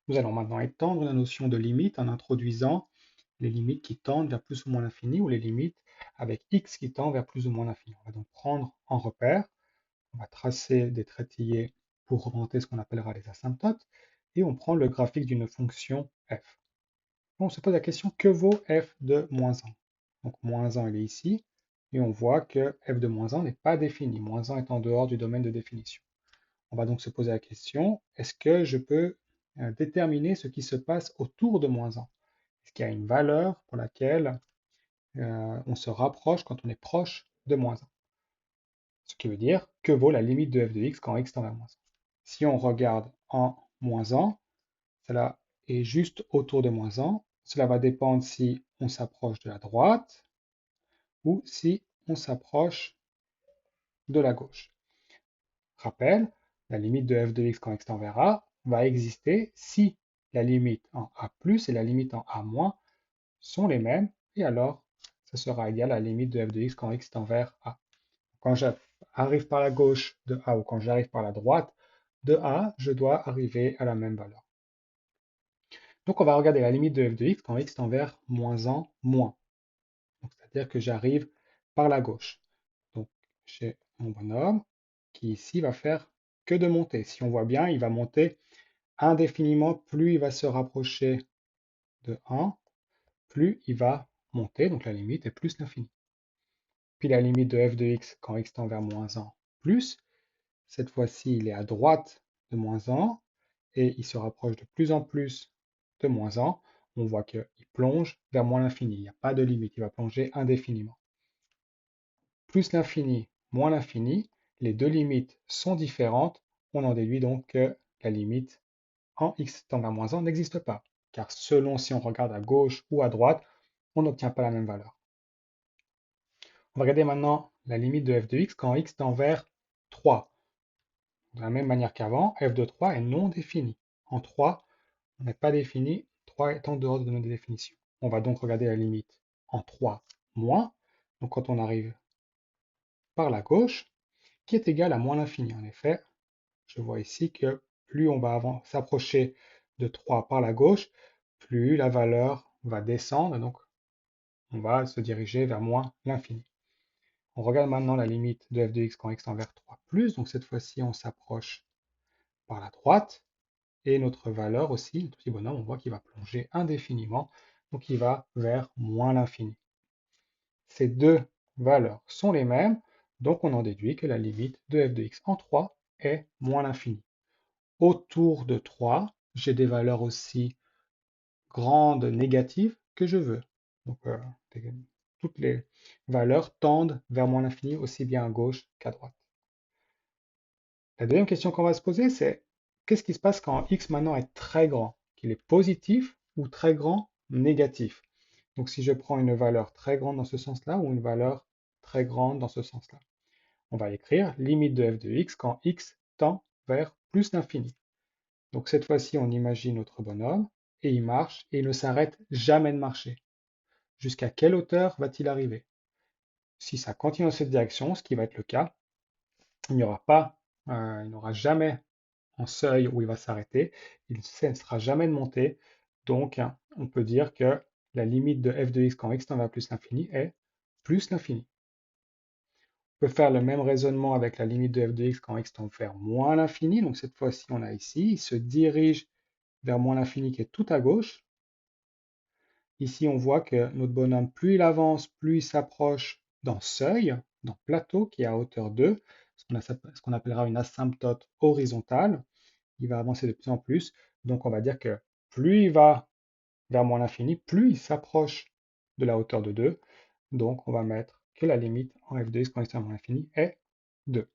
Nous allons maintenant étendre la notion de limite en introduisant les limites qui tendent vers plus ou moins l'infini ou les limites avec x qui tend vers plus ou moins l'infini. On va donc prendre en repère, on va tracer des traitillés pour représenter ce qu'on appellera les asymptotes et on prend le graphique d'une fonction f. On se pose la question, que vaut f de moins 1? Donc moins 1 il est ici et on voit que f de moins 1 n'est pas défini, moins 1 est en dehors du domaine de définition. On va donc se poser la question, est-ce que je peux déterminer ce qui se passe autour de moins 1? Est-ce qu'il y a une valeur pour laquelle on se rapproche quand on est proche de moins 1? Ce qui veut dire, que vaut la limite de f de x quand x tend vers moins 1? Si on regarde en moins 1, cela est juste autour de moins 1. Cela va dépendre si on s'approche de la droite ou si on s'approche de la gauche. Rappel, la limite de f de x quand x tend vers a va exister si la limite en a plus et la limite en a moins sont les mêmes, et alors ça sera égal à la limite de f de x quand x tend vers a. Quand j'arrive par la gauche de a ou quand j'arrive par la droite de a, je dois arriver à la même valeur. Donc on va regarder la limite de f de x quand x tend vers moins 1, moins. C'est-à-dire que j'arrive par la gauche. Donc j'ai mon bonhomme qui ici va faire que de monter. Si on voit bien, il va monter indéfiniment, plus il va se rapprocher de 1, plus il va monter, donc la limite est plus l'infini. Puis la limite de f de x quand x tend vers moins 1, plus, cette fois-ci il est à droite de moins 1, et il se rapproche de plus en plus de moins 1, on voit qu'il plonge vers moins l'infini, il n'y a pas de limite, il va plonger indéfiniment. Plus l'infini, moins l'infini, les deux limites sont différentes, on en déduit donc que la limite en x tend vers moins 1 n'existe pas, car selon si on regarde à gauche ou à droite, on n'obtient pas la même valeur. On va regarder maintenant la limite de f de x quand x tend vers 3. De la même manière qu'avant, f de 3 est non défini. En 3, on n'est pas défini, 3 est en dehors de notre définition. On va donc regarder la limite en 3 moins, donc quand on arrive par la gauche, qui est égale à moins l'infini. En effet, je vois ici que plus on va s'approcher de 3 par la gauche, plus la valeur va descendre, donc on va se diriger vers moins l'infini. On regarde maintenant la limite de f de x quand x tend vers 3 plus, donc cette fois-ci on s'approche par la droite, et notre valeur aussi, notre petit bonhomme, on voit qu'il va plonger indéfiniment, donc il va vers moins l'infini. Ces deux valeurs sont les mêmes, donc on en déduit que la limite de f de x en 3 est moins l'infini. Autour de 3, j'ai des valeurs aussi grandes négatives que je veux. Donc toutes les valeurs tendent vers moins l'infini aussi bien à gauche qu'à droite. La deuxième question qu'on va se poser, c'est qu'est-ce qui se passe quand x maintenant est très grand? Qu'il est positif ou très grand négatif? Donc si je prends une valeur très grande dans ce sens-là ou une valeur très grande dans ce sens-là, on va écrire limite de f de x quand x tend vers plus l'infini. Donc cette fois-ci, on imagine notre bonhomme et il marche et il ne s'arrête jamais de marcher. Jusqu'à quelle hauteur va-t-il arriver? Si ça continue dans cette direction, ce qui va être le cas, il n'y aura pas, il n'aura jamais en seuil où il va s'arrêter, il ne cessera jamais de monter, donc on peut dire que la limite de f de x quand x tend vers plus l'infini est plus l'infini. On peut faire le même raisonnement avec la limite de f de x quand x tend vers moins l'infini, donc cette fois-ci on a ici, il se dirige vers moins l'infini qui est tout à gauche. Ici on voit que notre bonhomme, plus il avance, plus il s'approche d'un seuil, d'un plateau qui est à hauteur 2, ce qu'on appellera une asymptote horizontale. Il va avancer de plus en plus. Donc on va dire que plus il va vers moins l'infini, plus il s'approche de la hauteur de 2. Donc on va mettre que la limite en f de x quand x tend vers moins l'infini est 2.